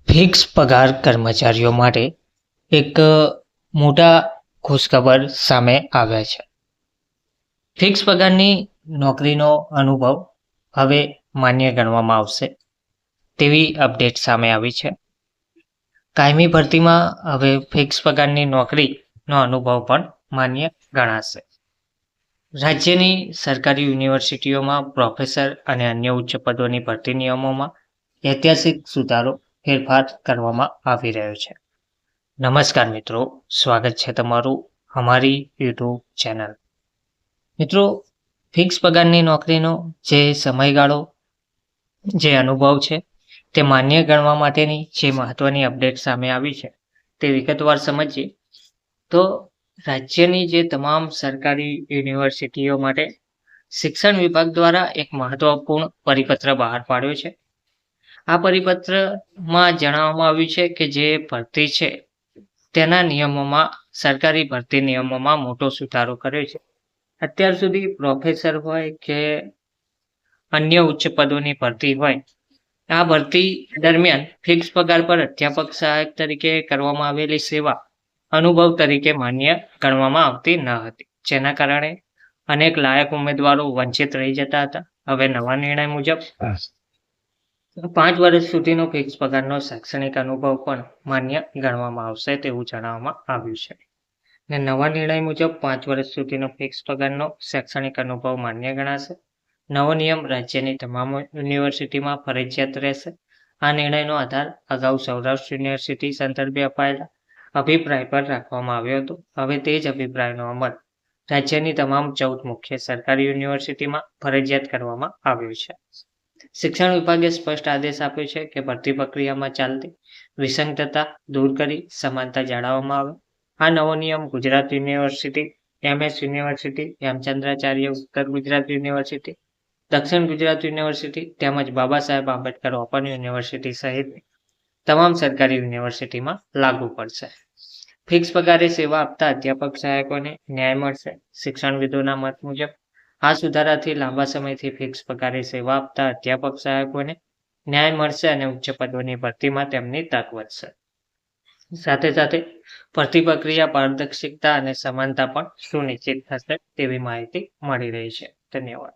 Fix પગાર કર્મચારીઓ માટે એક મોટા ખુશખબર સામે આવ્યા છે. ફિક્સ પગારની નોકરીનો અનુભવ હવે માન્ય ગણવામાં આવશે તેવી અપડેટ સામે આવી છે. કાયમી ભરતીમાં હવે ફિક્સ પગારની નોકરીનો અનુભવ પણ માન્ય ગણાશે. રાજ્યની સરકારી યુનિવર્સિટીઓમાં પ્રોફેસર અને અન્ય ઉચ્ચ પદોની ભરતી નિયમોમાં ઐતિહાસિક સુધારો ફેરફાર કરવામાં આવી રહ્યો છે. નમસ્કાર મિત્રો, સ્વાગત છે તમારું અમારી યુટ્યુબ ચેનલ. મિત્રો, ફિક્સ પગારની નોકરીનો જે સમયગાળો, જે અનુભવ છે તે માન્ય ગણવા માટેની જે મહત્વની અપડેટ સામે આવી છે તે વિગતવાર સમજીએ તો રાજ્યની જે તમામ સરકારી યુનિવર્સિટીઓ માટે શિક્ષણ વિભાગ દ્વારા એક મહત્વપૂર્ણ પરિપત્ર બહાર પાડ્યો છે. આ પરિપત્રમાં જણાવવામાં આવ્યું છે કે જે ભરતી છે તેના નિયમોમાં, સરકારી ભરતી નિયમોમાં મોટો સુધારો કર્યો છે. અત્યાર સુધી પ્રોફેસર હોય કે અન્ય ઉચ્ચ પદોની ભરતી હોય, આ ભરતી દરમિયાન ફિક્સ પગાર પર અધ્યાપક સહાયક તરીકે કરવામાં આવેલી સેવા અનુભવ તરીકે માન્ય ગણવામાં આવતી ન હતી, જેના કારણે અનેક લાયક ઉમેદવારો વંચિત રહી જતા હતા. હવે નવા નિર્ણય મુજબ 5 વર્ષ સુધીનો ફિક્સ પગારનો શૈક્ષણિક અનુભવ પણ માન્ય ગણવામાં આવશે તેવું જણાવવામાં આવ્યું છે. અને નવા નિર્ણય મુજબ 5 વર્ષ સુધીનો ફિક્સ પગારનો શૈક્ષણિક અનુભવ માન્ય ગણાશે. નવો નિયમ રાજ્યની તમામ યુનિવર્સિટીમાં ફરજિયાત રહેશે. આ નિર્ણયનો આધાર અગાઉ સૌરાષ્ટ્ર યુનિવર્સિટી સંદર્ભે અપાયેલા અભિપ્રાય પર રાખવામાં આવ્યો હતો. હવે તે જ અભિપ્રાયનો અમલ રાજ્યની તમામ 14 મુખ્ય સરકારી યુનિવર્સિટીમાં ફરજિયાત કરવામાં આવ્યો છે. શિક્ષણ વિભાગે સ્પષ્ટ આદેશ આપ્યો છે કે ભરતી પ્રક્રિયામાં ચાલતી વિસંગતતા દૂર કરી સમાનતા જાળવવામાં આવે. આ નવો નિયમ Gujarat university, MS university, Hemchandracharya ઉત્તર ગુજરાત યુનિવર્સિટી, દક્ષિણ ગુજરાત યુનિવર્સિટી તેમજ બાબા સાહેબ આંબેડકર ઓપન યુનિવર્સિટી સહિતની તમામ સરકારી યુનિવર્સિટીમાં લાગુ પડશે. ફિક્સ પગારે સેવા આપતા અધ્યાપક સહાયકોને ન્યાય મળશે. શિક્ષણવિદોના મત મુજબ આ સુધારાથી લાંબા સમયથી ફિક્સ પગારે સેવા આપતા અધ્યાપક સહાયકોને ન્યાય મળશે અને ઉચ્ચ પદોની ભરતીમાં તેમની તક વધશે. સાથે સાથે ભરતી પ્રક્રિયા પારદર્શિકતા અને સમાનતા પણ સુનિશ્ચિત થશે તેવી માહિતી મળી રહી છે. ધન્યવાદ.